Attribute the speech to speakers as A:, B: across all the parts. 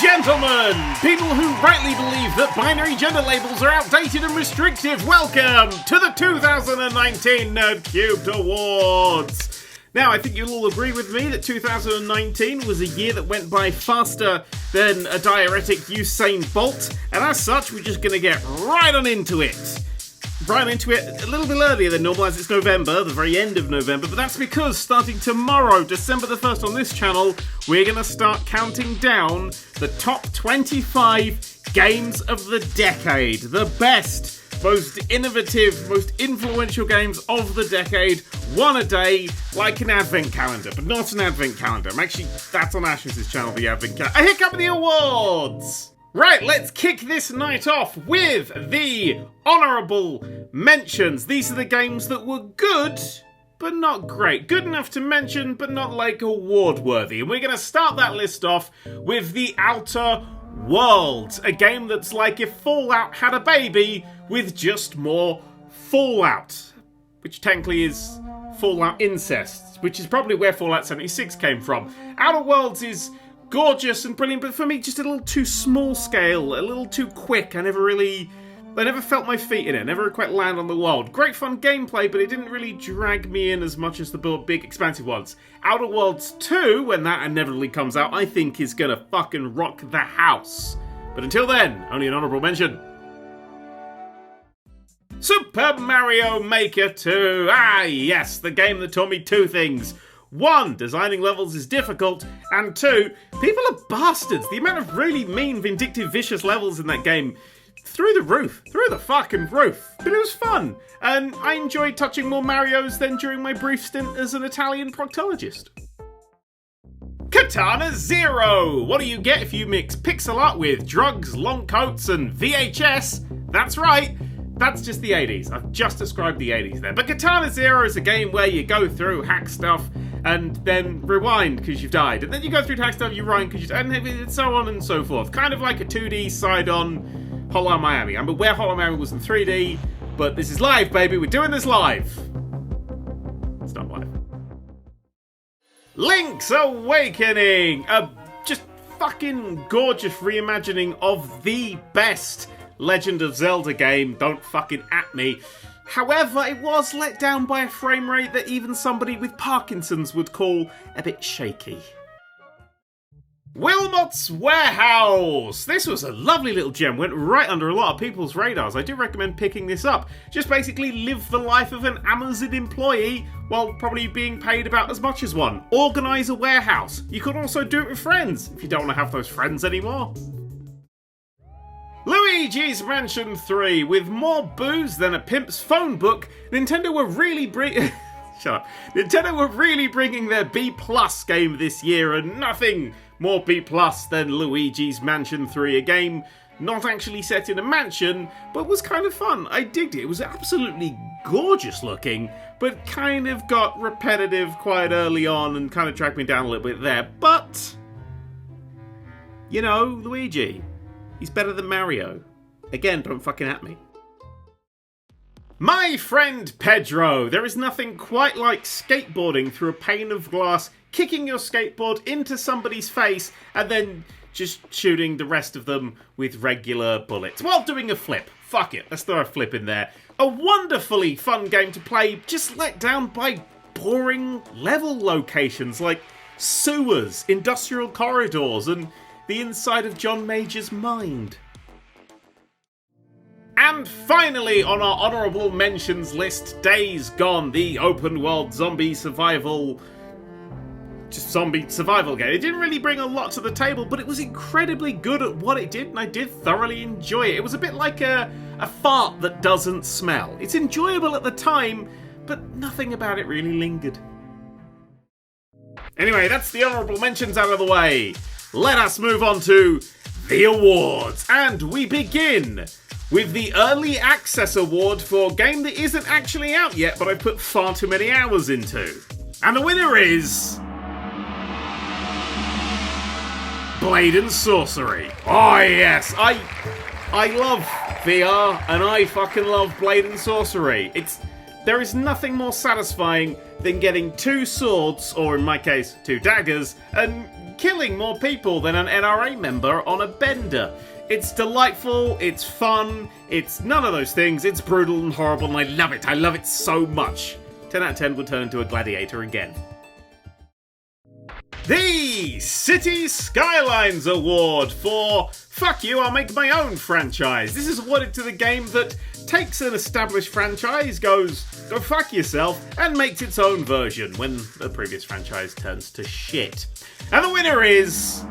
A: Gentlemen, people who rightly believe that binary gender labels are outdated and restrictive, welcome to the 2019 Nerd³ Awards. Now, I think you'll all agree with me that 2019 was a year that went by faster than a diuretic Usain Bolt, and as such, we're just going to get right on into it. Right into it a little bit earlier than normal, as it's November, the very end of November, but that's because starting tomorrow, December the 1st on this channel, we're going to start counting down the top 25 games of the decade. The best, most innovative, most influential games of the decade, one a day, like an advent calendar, but not an advent calendar. That's on Ash's channel, the advent calendar. Here come the awards! Right, let's kick this night off with the honourable mentions. These are the games that were good, but not great. Good enough to mention, but not like award-worthy. And we're going to start that list off with The Outer Worlds, a game that's like if Fallout had a baby with just more Fallout, which technically is Fallout incest, which is probably where Fallout 76 came from. Outer Worlds is gorgeous and brilliant, but for me, just a little too small scale, a little too quick. I never felt my feet in it. I never quite land on the world. Great fun gameplay, but it didn't really drag me in as much as the big expansive ones. Outer Worlds 2, when that inevitably comes out, I think is gonna fucking rock the house. But until then, only an honourable mention. Super Mario Maker 2. Ah yes, the game that taught me two things. 1, designing levels is difficult, and 2, people are bastards. The amount of really mean, vindictive, vicious levels in that game, through the fucking roof. But it was fun, and I enjoyed touching more Marios than during my brief stint as an Italian proctologist. Katana Zero! What do you get if you mix pixel art with drugs, long coats, and VHS? That's right. That's just the 80s. I've just described the 80s there. But Katana Zero is a game where you go through, hack stuff, and then rewind because you've died. And then you go through hack stuff, you rewind because you've died, and so on and so forth. Kind of like a 2D side-on Hotline Miami. I'm aware Hotline Miami was in 3D, but this is live, baby. We're doing this live. It's not live. Link's Awakening! A just fucking gorgeous reimagining of the best Legend of Zelda game. Don't fucking at me. However, it was let down by a frame rate that even somebody with Parkinson's would call a bit shaky. Wilmot's Warehouse! This was a lovely little gem, went right under a lot of people's radars. I do recommend picking this up. Just basically live the life of an Amazon employee while probably being paid about as much as one. Organise a warehouse. You could also do it with friends, if you don't want to have those friends anymore. Luigi's Mansion 3. With more booze than a pimp's phone book, Nintendo were really Nintendo were really bringing their B+ game this year, and nothing more B+ than Luigi's Mansion 3, a game not actually set in a mansion, but was kind of fun. I digged it. It was absolutely gorgeous looking, but kind of got repetitive quite early on and kind of dragged me down a little bit there. But, you know, Luigi, he's better than Mario. Again, don't fucking at me. My friend Pedro. There is nothing quite like skateboarding through a pane of glass, kicking your skateboard into somebody's face, and then just shooting the rest of them with regular bullets while doing a flip. Fuck it, let's throw a flip in there. A wonderfully fun game to play, just let down by boring level locations like sewers, industrial corridors, and the inside of John Major's mind. And finally on our honourable mentions list, Days Gone, the open world zombie survival game. It didn't really bring a lot to the table, but it was incredibly good at what it did, and I did thoroughly enjoy it. It was a bit like a fart that doesn't smell. It's enjoyable at the time, but nothing about it really lingered. Anyway, that's the honourable mentions out of the way. Let us move on to the awards, and we begin with the Early Access Award for a game that isn't actually out yet, but I've put far too many hours into. And the winner is Blade and sorcery. Oh yes, I love VR and I fucking love Blade and sorcery. There is nothing more satisfying than getting 2 swords, or in my case, 2 daggers, and killing more people than an NRA member on a bender. It's delightful, it's fun, it's none of those things, it's brutal and horrible, and I love it so much. 10 out of 10 would turn into a gladiator again. The City Skylines Award for Fuck You, I'll Make My Own franchise. This is awarded to the game that takes an established franchise, goes, go fuck yourself, and makes its own version when the previous franchise turns to shit. And the winner is...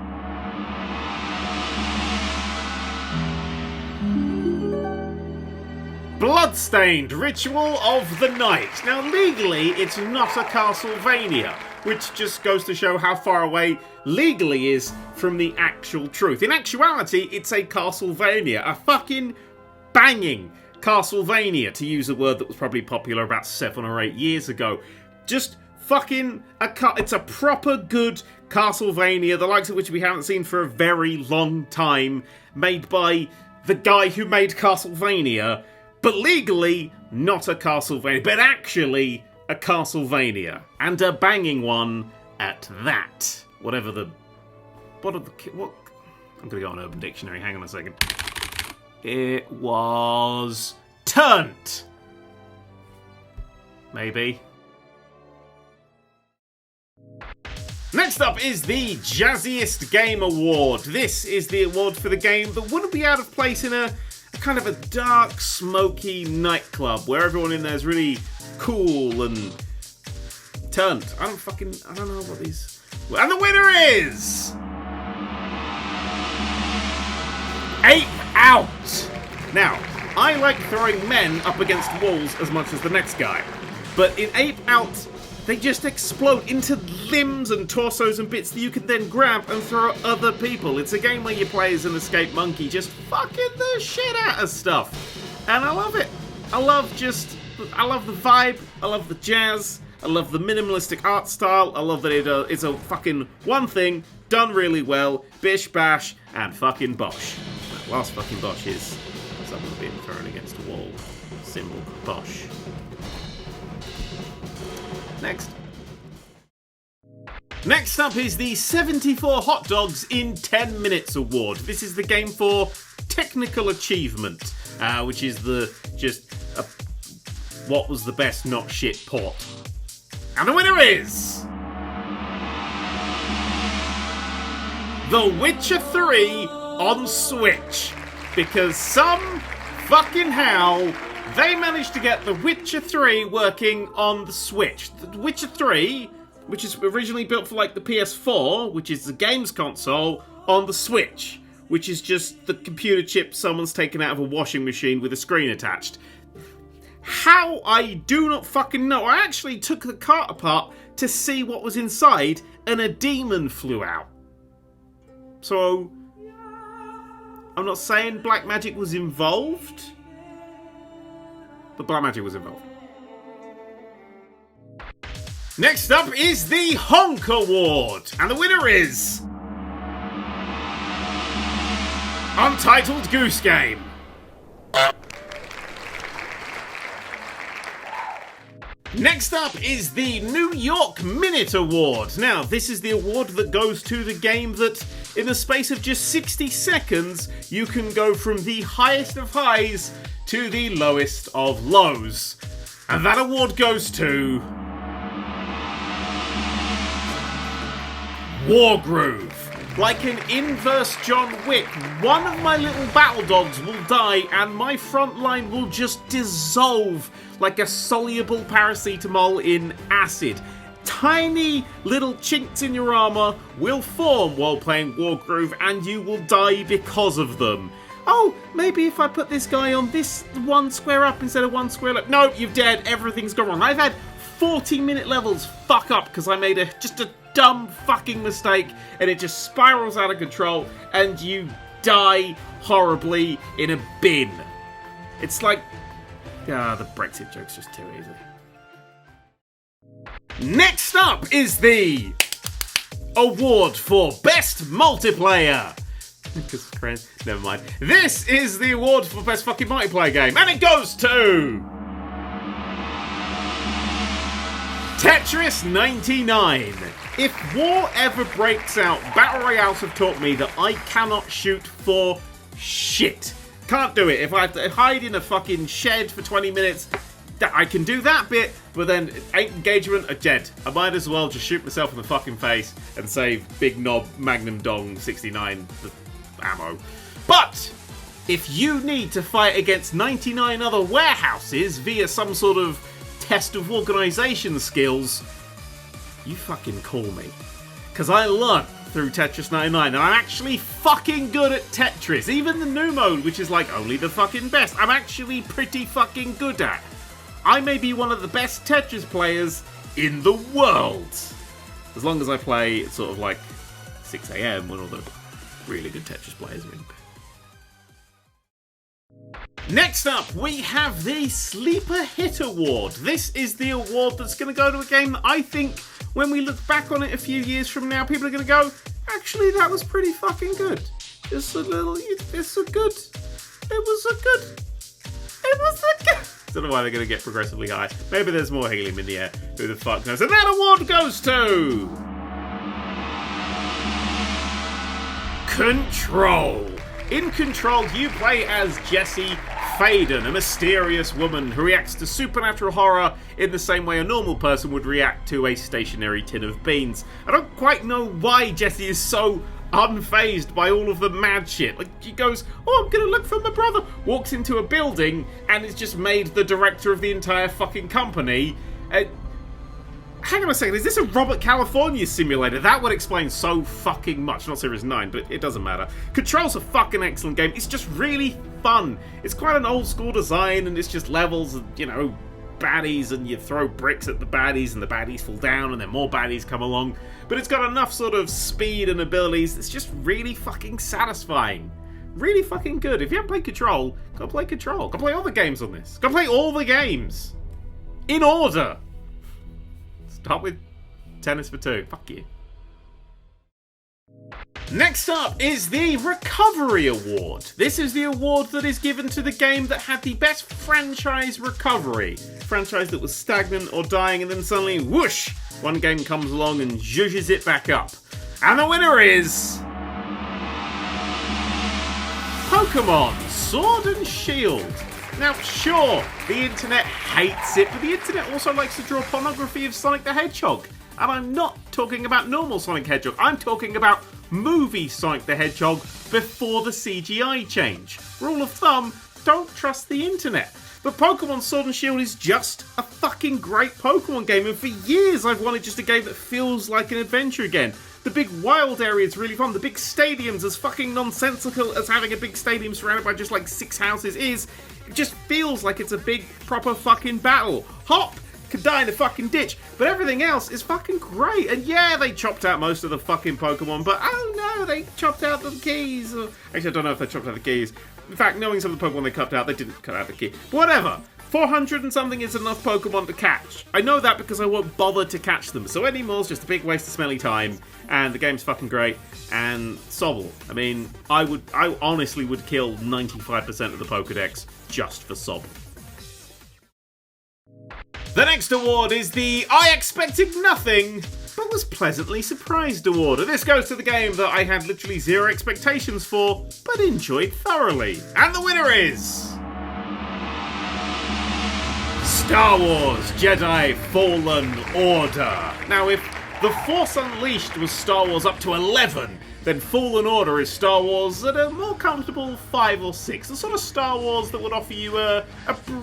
A: Bloodstained Ritual of the Night. Now, legally, it's not a Castlevania, which just goes to show how far away legally is from the actual truth. In actuality, it's a Castlevania, a fucking banging Castlevania, to use a word that was probably popular about 7 or 8 years ago. Just fucking it's a proper good Castlevania, the likes of which we haven't seen for a very long time, made by the guy who made Castlevania, but legally not a Castlevania, but actually a Castlevania, and a banging one at that. What? I'm gonna go on Urban Dictionary. Hang on a second. It was Turnt. Maybe. Next up is the Jazziest Game Award. This is the award for the game that wouldn't be out of place in a kind of a dark, smoky nightclub where everyone in there is really cool and turned. I don't know what these... And the winner is... Ape Out! Now, I like throwing men up against walls as much as the next guy, but in Ape Out, they just explode into limbs and torsos and bits that you can then grab and throw at other people. It's a game where you play as an escaped monkey just fucking the shit out of stuff. And I love it. I love the vibe, I love the jazz, I love the minimalistic art style, I love that it's a fucking one thing, done really well, bish bash, and fucking bosh. That last fucking bosh is someone being thrown against a wall. Symbol bosh. Next up is the 74 Hot Dogs in 10 Minutes Award. This is the game for technical achievement, which is what was the best not shit port. And the winner is... The Witcher 3 on Switch. Because some fucking how they managed to get The Witcher 3 working on the Switch. The Witcher 3, which is originally built for like the PS4, which is the games console, on the Switch, which is just the computer chip someone's taken out of a washing machine with a screen attached. How? I do not fucking know. I actually took the cart apart to see what was inside, and a demon flew out. So, I'm not saying black magic was involved, but black magic was involved. Next up is the Honk Award, and the winner is... Untitled Goose Game. Next up is the New York Minute Award. Now, this is the award that goes to the game that, in the space of just 60 seconds, you can go from the highest of highs to the lowest of lows. And that award goes to... Wargroove. Like an inverse John Wick, one of my little battle dogs will die and my front line will just dissolve like a soluble paracetamol in acid. Tiny little chinks in your armor will form while playing Wargroove and you will die because of them. Oh, maybe if I put this guy on this one square up instead of one square left. No, you're dead. Everything's gone wrong. I've had 40-minute levels fuck up because I made just a dumb fucking mistake and it just spirals out of control and you die horribly in a bin. It's like... the Brexit joke's just too easy. Next up is the award for Best Multiplayer. Never mind. This is the award for Best fucking multiplayer game, and it goes to Tetris 99. If war ever breaks out, Battle Royales have taught me that I cannot shoot for shit. Can't do it. If I have to hide in a fucking shed for 20 minutes, I can do that bit, but then 8 engagement are dead. I might as well just shoot myself in the fucking face and save Big Knob Magnum Dong 69 ammo. But if you need to fight against 99 other warehouses via some sort of test of organisation skills, you fucking call me. Because I learned through Tetris 99 and I'm actually fucking good at Tetris. Even the new mode, which is like only the fucking best, I'm actually pretty fucking good at. I may be one of the best Tetris players in the world. As long as I play sort of like 6 AM when all the really good Tetris players are in bed. Next up, we have the Sleeper Hit Award. This is the award that's going to go to a game that I think, when we look back on it a few years from now, people are going to go, actually, that was pretty fucking good. It was a good. I don't know why they're going to get progressively high. Maybe there's more helium in the air. Who the fuck knows? And that award goes to Control. In Control, you play as Jessie Faden, a mysterious woman who reacts to supernatural horror in the same way a normal person would react to a stationary tin of beans. I don't quite know why Jessie is so unfazed by all of the mad shit. Like, she goes, oh, I'm gonna look for my brother, walks into a building, and is just made the director of the entire fucking company. Hang on a second, is this a Robert California simulator? That would explain so fucking much. Not Series 9, but it doesn't matter. Control's a fucking excellent game. It's just really fun. It's quite an old school design, and it's just levels and, you know, baddies, and you throw bricks at the baddies, and the baddies fall down, and then more baddies come along. But it's got enough sort of speed and abilities that's just really fucking satisfying. Really fucking good. If you haven't played Control, go play Control. Go play all the games on this. Go play all the games. In order. Start with Tennis for Two. Fuck you. Next up is the Recovery Award. This is the award that is given to the game that had the best franchise recovery. Franchise that was stagnant or dying, and then suddenly, whoosh, one game comes along and zhuzhes it back up. And the winner is Pokemon Sword and Shield. Now, sure, the internet hates it, but the internet also likes to draw pornography of Sonic the Hedgehog. And I'm not talking about normal Sonic Hedgehog, I'm talking about movie Sonic the Hedgehog before the CGI change. Rule of thumb, don't trust the internet. But Pokemon Sword and Shield is just a fucking great Pokemon game, and for years I've wanted just a game that feels like an adventure again. The big wild area is really fun. The big stadiums, as fucking nonsensical as having a big stadium surrounded by just like 6 houses is, it just feels like it's a big, proper fucking battle. Hop could die in a fucking ditch, but everything else is fucking great. And yeah, they chopped out most of the fucking Pokemon, but oh no, they chopped out the keys. Actually, I don't know if they chopped out the keys. In fact, knowing some of the Pokemon they cut out, they didn't cut out the key. But whatever. 400 and something is enough Pokemon to catch. I know that because I won't bother to catch them. So any more is just a big waste of smelly time. And the game's fucking great. And Sobble. I mean, I honestly would kill 95% of the Pokedex just for Sobble. The next award is the I Expected Nothing, but was pleasantly surprised award. And this goes to the game that I had literally zero expectations for, but enjoyed thoroughly. And the winner is Star Wars Jedi Fallen Order. Now, if The Force Unleashed was Star Wars up to 11, then Fallen Order is Star Wars at a more comfortable 5 or 6. The sort of Star Wars that would offer you a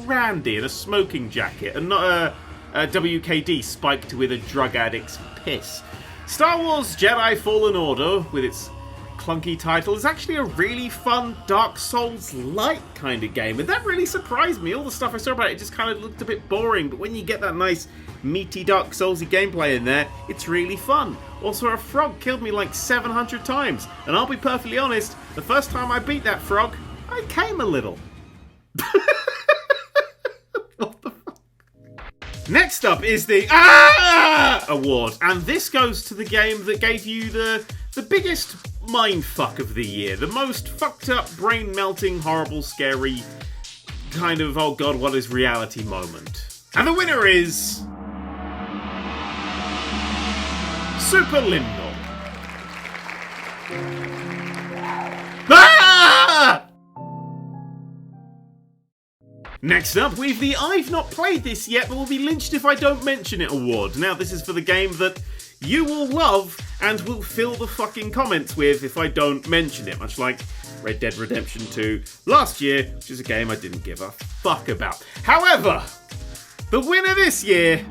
A: brandy and a smoking jacket, and not a WKD spiked with a drug addict's piss. Star Wars Jedi Fallen Order, with its clunky title, is actually a really fun Dark Souls-like kind of game, and that really surprised me. All the stuff I saw about it just kind of looked a bit boring, but when you get that nice meaty Dark Soulsy gameplay in there, it's really fun. Also, a frog killed me like 700 times, and I'll be perfectly honest, the first time I beat that frog, I came a little. What the fuck? Next up is the award, and this goes to the game that gave you the biggest mindfuck of the year, the most fucked up, brain-melting, horrible, scary, kind of, oh god, what is reality moment. And the winner is... Superliminal. Next up, we've the I've not played this yet, but will be lynched if I don't mention it award. Now, this is for the game that you will love and will fill the fucking comments with if I don't mention it, much like Red Dead Redemption 2 last year, which is a game I didn't give a fuck about. However, the winner this year...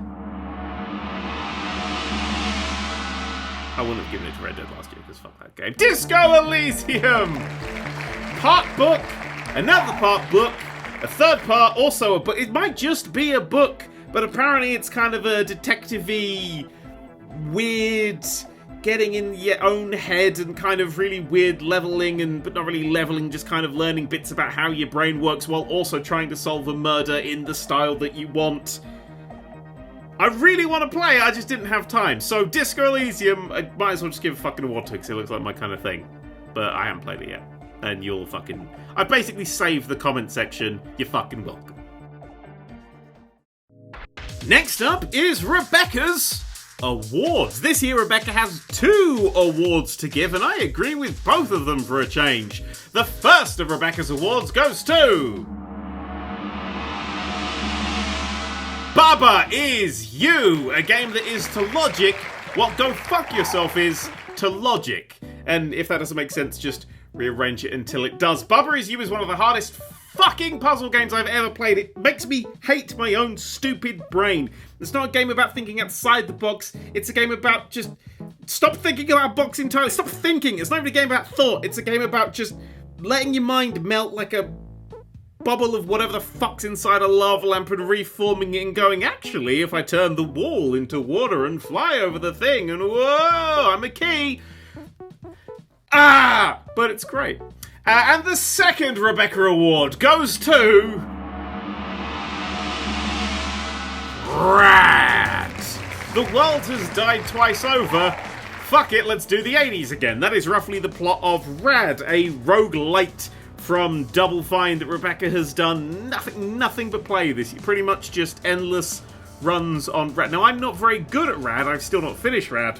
A: I wouldn't have given it to Red Dead last year, because fuck that game. Disco Elysium! Part book, another part book, a third part, also a book. It might just be a book, but apparently it's kind of a detective-y, weird, getting in your own head and kind of really weird leveling, but not really leveling, just kind of learning bits about how your brain works while also trying to solve a murder in the style that you want. I really want to play, I just didn't have time. So Disco Elysium, I might as well just give a fucking award to it because it looks like my kind of thing. But I haven't played it yet. And you'll fucking... I basically saved the comment section. You're fucking welcome. Next up is Rebecca's awards. This year Rebecca has 2 awards to give, and I agree with both of them for a change. The first of Rebecca's awards goes to... Baba Is You, a game that is to logic what Go Fuck Yourself is to logic. And if that doesn't make sense, just rearrange it until it does. Baba Is You is one of the hardest fucking puzzle games I've ever played. It makes me hate my own stupid brain. It's not a game about thinking outside the box. It's a game about just... Stop thinking about a box entirely. Stop thinking. It's not even a game about thought. It's a game about just letting your mind melt like a bubble of whatever the fuck's inside a lava lamp and reforming it and going, actually, if I turn the wall into water and fly over the thing and whoa, I'm a key. But it's great. And the second Rebecca Award goes to... Rad! The world has died twice over. Fuck it, let's do the 80s again. That is roughly the plot of Rad, a roguelite from Double Fine that Rebecca has done nothing but play this year. Pretty much just endless runs on Rad. Now, I'm not very good at Rad. I've still not finished Rad.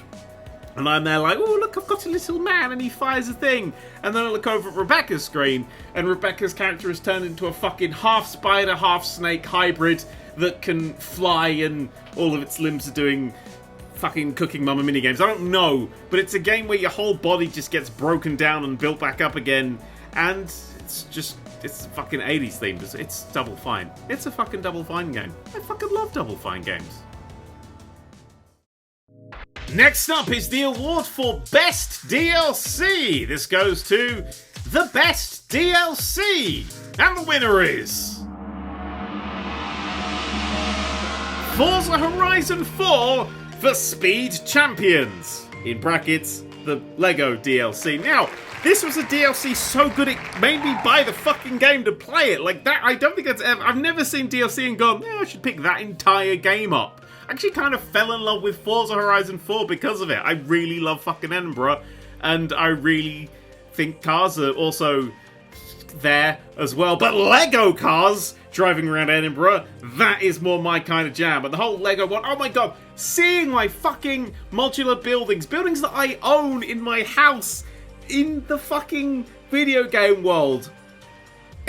A: And I'm there like, oh, look, I've got a little man, and he fires a thing. And then I look over at Rebecca's screen, and Rebecca's character has turned into a fucking half-spider, half-snake hybrid that can fly, and all of its limbs are doing fucking Cooking Mama minigames. I don't know, but it's a game where your whole body just gets broken down and built back up again, and it's fucking 80s themed. It's Double Fine. It's a fucking Double Fine game. I fucking love Double Fine games. Next up is the award for Best DLC. This goes to the Best DLC. And the winner is... Forza Horizon 4 for Speed Champions. In brackets, the Lego DLC. Now, this was a DLC so good it made me buy the fucking game to play it. Like that, I don't think that's ever... I've never seen DLC and gone, I should pick that entire game up. I actually kind of fell in love with Forza Horizon 4 because of it. I really love fucking Edinburgh, and I really think cars are also there as well. But Lego cars driving around Edinburgh, that is more my kind of jam. And the whole Lego one, oh my god, seeing my fucking modular buildings that I own in my house in the fucking video game world.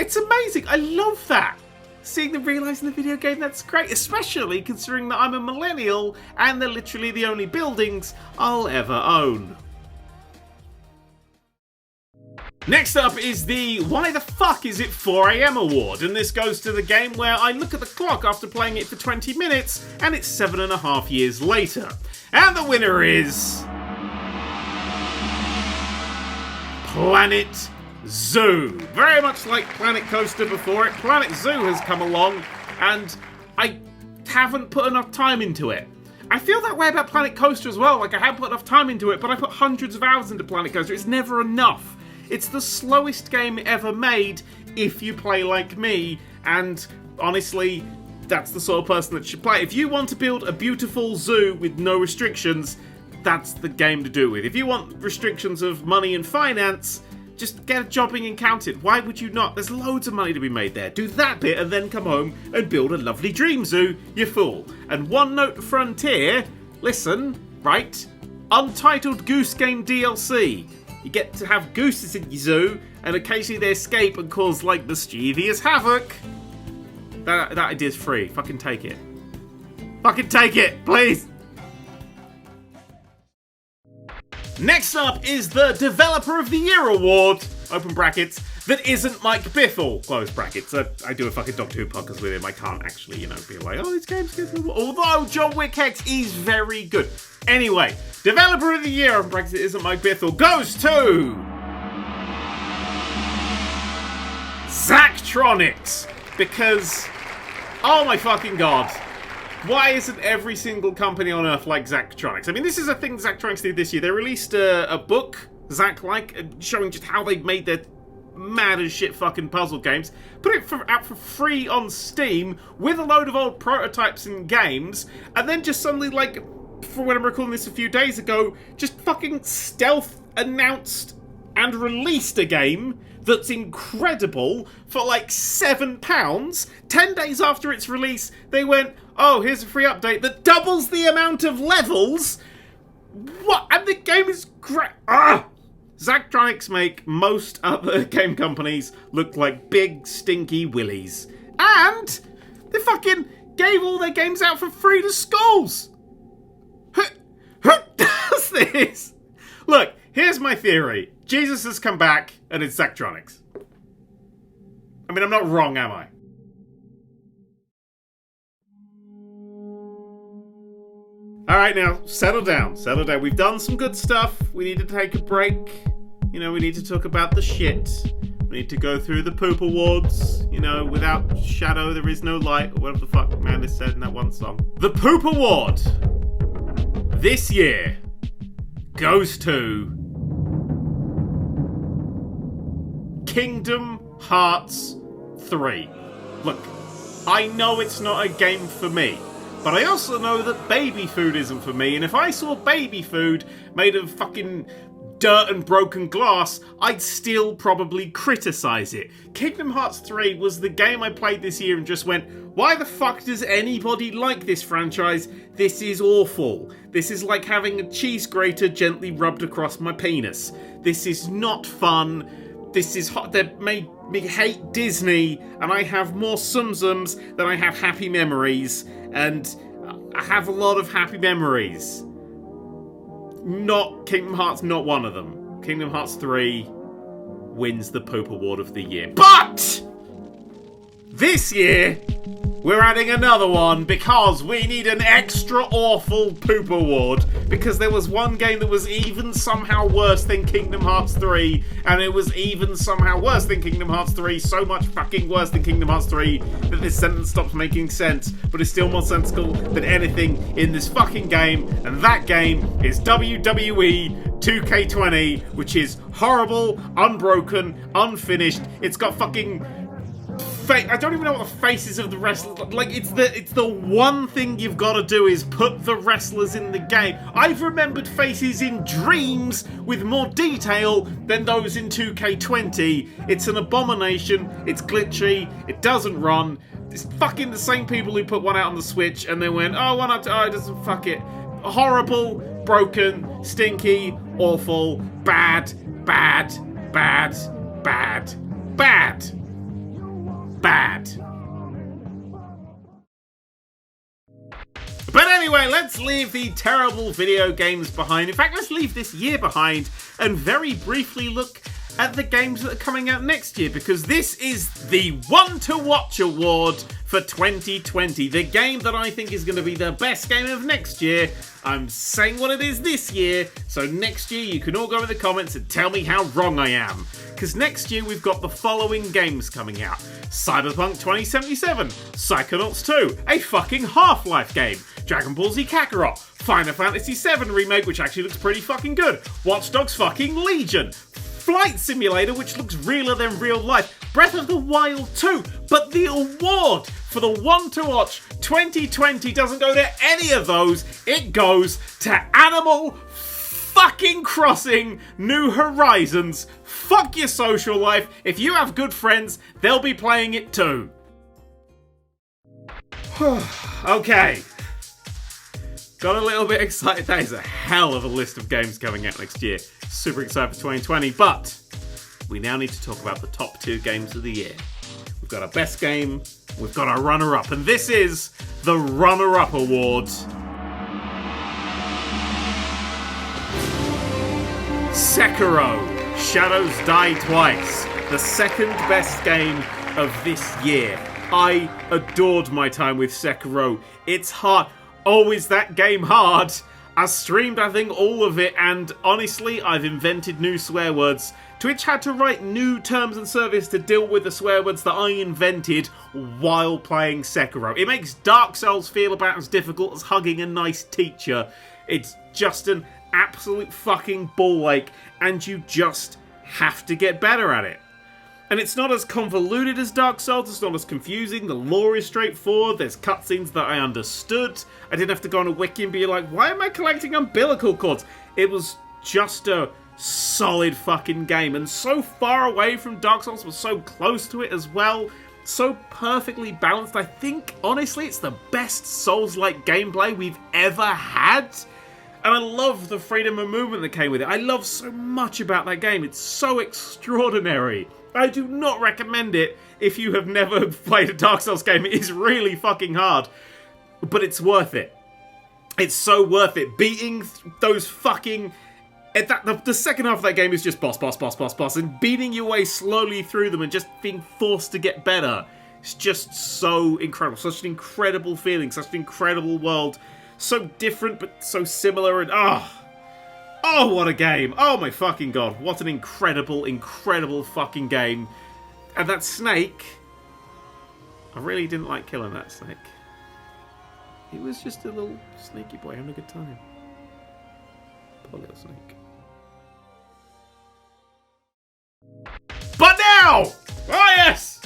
A: It's amazing. I love that. Seeing them realised in the video game, that's great. Especially considering that I'm a millennial and they're literally the only buildings I'll ever own. Next up is the Why the Fuck Is It 4 AM award, and this goes to the game where I look at the clock after playing it for 20 minutes and it's 7.5 years later. And the winner is... Planet Zoo. Very much like Planet Coaster before it, Planet Zoo has come along and I haven't put enough time into it. I feel that way about Planet Coaster as well, like I haven't put enough time into it, but I put hundreds of hours into Planet Coaster. It's never enough. It's the slowest game ever made if you play like me, and honestly, that's the sort of person that should play. If you want to build a beautiful zoo with no restrictions, that's the game to do with. If you want restrictions of money and finance, just get a jobbing and count it. Why would you not? There's loads of money to be made there. Do that bit and then come home and build a lovely dream zoo, you fool. And One Note Frontier, listen, right? Untitled Goose Game DLC. You get to have gooses in your zoo, and occasionally they escape and cause, like, mischievous havoc. That idea's free. Fucking take it. Fucking take it, please! Next up is the Developer of the Year award, open brackets, that isn't Mike Bithell, close brackets. I do a fucking Doctor Who podcast with him. I can't actually, be like, oh, this game's good. Although John Wick Hex is very good. Anyway, Developer of the Year, open brackets, that isn't Mike Bithell, goes to Zachtronics. Because, oh my fucking god. Why isn't every single company on Earth like Zachtronics? I mean, this is a thing Zachtronics did this year. They released a book, Zach-like, showing just how they made their mad as shit fucking puzzle games. Put it out for free on Steam with a load of old prototypes and games, and then just suddenly, like, for when I'm recording this a few days ago, just fucking stealth announced and released a game that's incredible for like £7. 10 days after its release, they went, oh, here's a free update that doubles the amount of levels. What? And the game is great. Zachtronics make most other game companies look like big, stinky willies. And they fucking gave all their games out for free to schools. Who does this? Look, here's my theory. Jesus has come back, and it's Zachtronics. I mean, I'm not wrong, am I? Alright, now, settle down. Settle down. We've done some good stuff. We need to take a break. We need to talk about the shit. We need to go through the poop awards. Without shadow, there is no light. Or whatever the fuck man has said in that one song. The poop award this year goes to Kingdom Hearts 3. Look, I know it's not a game for me, but I also know that baby food isn't for me, and if I saw baby food made of fucking dirt and broken glass, I'd still probably criticize it. Kingdom Hearts 3 was the game I played this year and just went, why the fuck does anybody like this franchise? This is awful. This is like having a cheese grater gently rubbed across my penis. This is not fun. This is hot. They made me hate Disney, and I have more sum-sums than I have happy memories, and I have a lot of happy memories. Not Kingdom Hearts, not one of them. Kingdom Hearts 3 wins the Poop Award of the Year. But this year, we're adding another one because we need an extra awful Poop Award, because there was one game that was even somehow worse than Kingdom Hearts 3, and it was even somehow worse than Kingdom Hearts 3, so much fucking worse than Kingdom Hearts 3 that this sentence stops making sense, but it's still more sensible than anything in this fucking game, and that game is WWE 2K20, which is horrible, unbroken, unfinished. It's got fucking I don't even know what the faces of the wrestlers like. It's the one thing you've got to do is put the wrestlers in the game. I've remembered faces in dreams with more detail than those in 2K20. It's an abomination. It's glitchy. It doesn't run. It's fucking the same people who put one out on the Switch and then went, oh, it doesn't, fuck it. Horrible, broken, stinky, awful, bad. But anyway, let's leave the terrible video games behind. In fact, let's leave this year behind and very briefly look at the games that are coming out next year, because this is the One to Watch Award for 2020. The game that I think is going to be the best game of next year. I'm saying what it is this year, so next year you can all go in the comments and tell me how wrong I am. Because next year we've got the following games coming out. Cyberpunk 2077, Psychonauts 2, a fucking Half-Life game, Dragon Ball Z Kakarot, Final Fantasy VII Remake, which actually looks pretty fucking good, Watch Dogs fucking Legion, Flight Simulator, which looks realer than real life. Breath of the Wild 2. But the award for the one to watch 2020 doesn't go to any of those. It goes to Animal fucking Crossing New Horizons. Fuck your social life. If you have good friends, they'll be playing it too. Okay. Got a little bit excited. That is a hell of a list of games coming out next year. Super excited for 2020, but we now need to talk about the top 2 games of the year. We've got our best game, we've got our runner-up, and this is the runner-up award. Sekiro: Shadows Die Twice, the second best game of this year. I adored my time with Sekiro. It's hard. Oh, is that game hard? I streamed, I think, all of it, and honestly, I've invented new swear words. Twitch had to write new terms and service to deal with the swear words that I invented while playing Sekiro. It makes Dark Souls feel about as difficult as hugging a nice teacher. It's just an absolute fucking ball ache, and you just have to get better at it. And it's not as convoluted as Dark Souls, it's not as confusing, the lore is straightforward, there's cutscenes that I understood. I didn't have to go on a wiki and be like, why am I collecting umbilical cords? It was just a solid fucking game, and so far away from Dark Souls, but so close to it as well. So perfectly balanced. I think, honestly, it's the best Souls-like gameplay we've ever had. And I love the freedom of movement that came with it. I love so much about that game. It's so extraordinary. I do not recommend it if you have never played a Dark Souls game. It is really fucking hard. But it's worth it. It's so worth it. Beating those fucking... The second half of that game is just boss, and beating your way slowly through them and just being forced to get better. It's just so incredible. Such an incredible feeling. Such an incredible world. So different, but so similar, and oh, what a game. Oh my fucking god. What an incredible, incredible fucking game. And that snake, I really didn't like killing that snake. He was just a little snaky boy having a good time. Poor little snake. But now! Oh yes!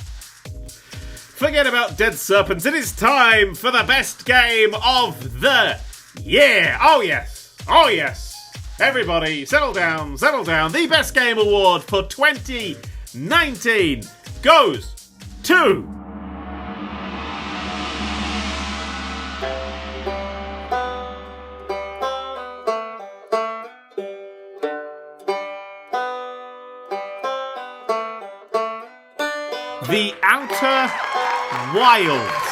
A: Forget about dead serpents. It is time for the best game of the year. Oh yes. Oh yes. Everybody, settle down, settle down. The Best Game Award for 2019 goes to... The Outer Wilds.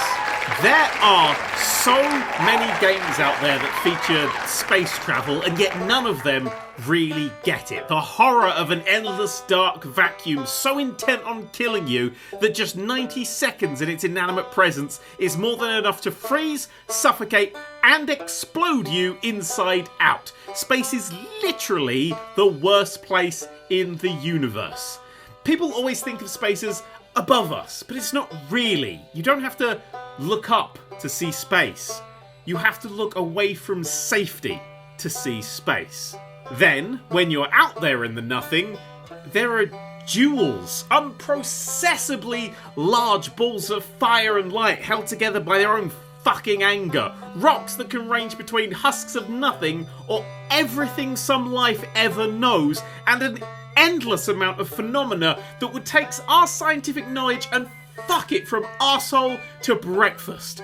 A: There are so many games out there that feature space travel, and yet none of them really get it. The horror of an endless dark vacuum so intent on killing you that just 90 seconds in its inanimate presence is more than enough to freeze, suffocate, and explode you inside out. Space is literally the worst place in the universe. People always think of space as above us, but it's not really. You don't have to look up to see space. You have to look away from safety to see space. Then, when you're out there in the nothing, there are jewels, unprocessibly large balls of fire and light held together by their own fucking anger. Rocks that can range between husks of nothing or everything some life ever knows, and an endless amount of phenomena that would take our scientific knowledge and fuck it from arsehole to breakfast.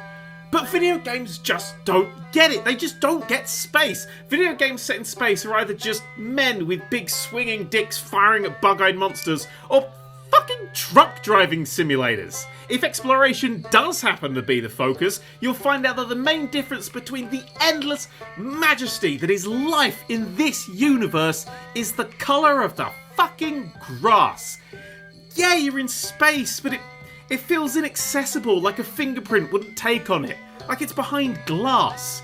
A: But video games just don't get it. They just don't get space. Video games set in space are either just men with big swinging dicks firing at bug-eyed monsters, or fucking truck driving simulators. If exploration does happen to be the focus, you'll find out that the main difference between the endless majesty that is life in this universe is the colour of the fucking grass. Yeah, you're in space, but it feels inaccessible, like a fingerprint wouldn't take on it, like it's behind glass.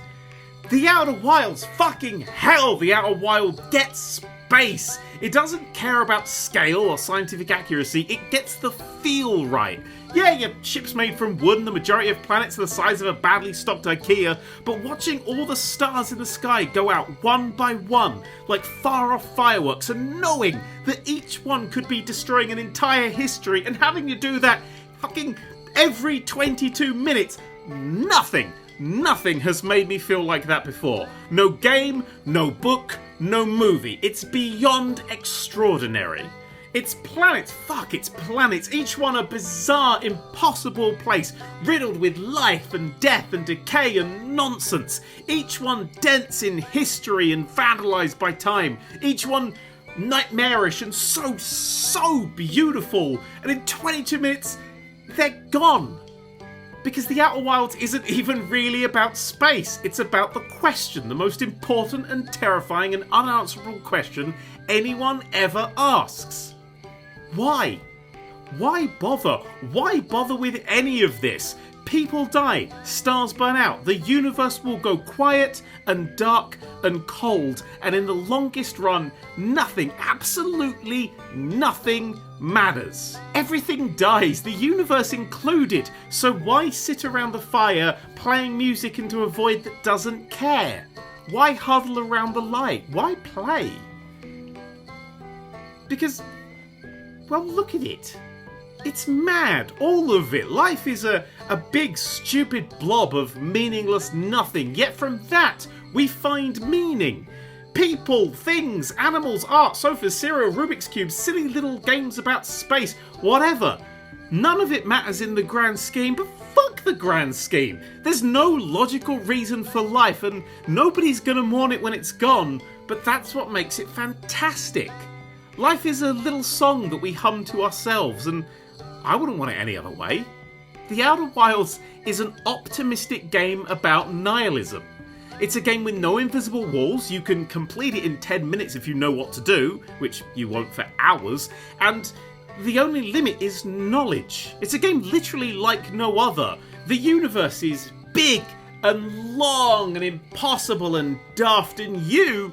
A: The Outer Wilds, fucking hell, the Outer Wild gets space. It doesn't care about scale or scientific accuracy, it gets the feel right. Yeah, your ship's made from wood and the majority of planets are the size of a badly stocked IKEA, but watching all the stars in the sky go out one by one, like far-off fireworks, and knowing that each one could be destroying an entire history, and having to do that fucking every 22 minutes, nothing has made me feel like that before. No game, no book, no movie. It's beyond extraordinary. It's planets, each one a bizarre, impossible place, riddled with life and death and decay and nonsense. Each one dense in history and vandalised by time. Each one nightmarish and so beautiful. And in 22 minutes, they're gone. Because the Outer Wilds isn't even really about space. It's about the question, the most important and terrifying and unanswerable question anyone ever asks. Why? Why bother? Why bother with any of this? People die, stars burn out, the universe will go quiet and dark and cold, and in the longest run, nothing, absolutely nothing matters. Everything dies, the universe included, so why sit around the fire playing music into a void that doesn't care? Why huddle around the light? Why play? Because, well, look at it. It's mad, all of it. Life is a big, stupid blob of meaningless nothing, yet from that we find meaning. People, things, animals, art, sofas, cereal, Rubik's Cubes, silly little games about space, whatever. None of it matters in the grand scheme, but fuck the grand scheme. There's no logical reason for life, and nobody's gonna mourn it when it's gone, but that's what makes it fantastic. Life is a little song that we hum to ourselves, and I wouldn't want it any other way. The Outer Wilds is an optimistic game about nihilism. It's a game with no invisible walls, you can complete it in 10 minutes if you know what to do, which you won't for hours, and the only limit is knowledge. It's a game literally like no other. The universe is big and long and impossible and daft, and you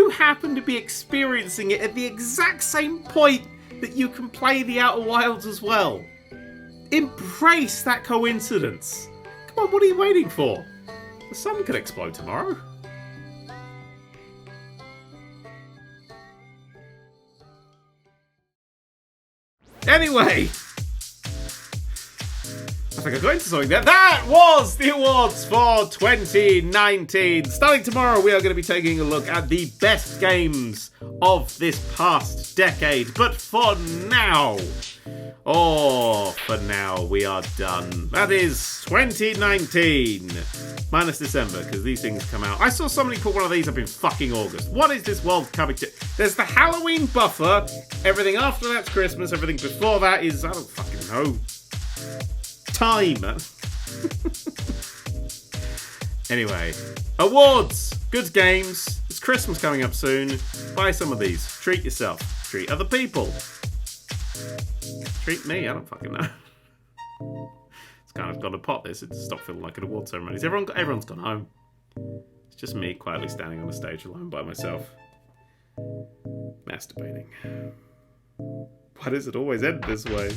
A: happen to be experiencing it at the exact same point that you can play the Outer Wilds as well. Embrace that coincidence. Come on, what are you waiting for? The sun could explode tomorrow. Anyway, I think I got into something there. That was the awards for 2019. Starting tomorrow, we are going to be taking a look at the best games of this past decade. But for now, we are done. That is 2019. Minus December, because these things come out. I saw somebody put one of these up in fucking August. What is this world coming to? There's the Halloween buffer. Everything after that's Christmas. Everything before that is, I don't fucking know. Time. Anyway, awards, good games. It's Christmas coming up soon. Buy some of these. Treat yourself. Treat other people. Treat me. I don't fucking know. It's kind of gone a pot. This it's stopped feeling like an award ceremony. Everyone's gone home. It's just me quietly standing on the stage alone by myself, masturbating. Why does it always end this way?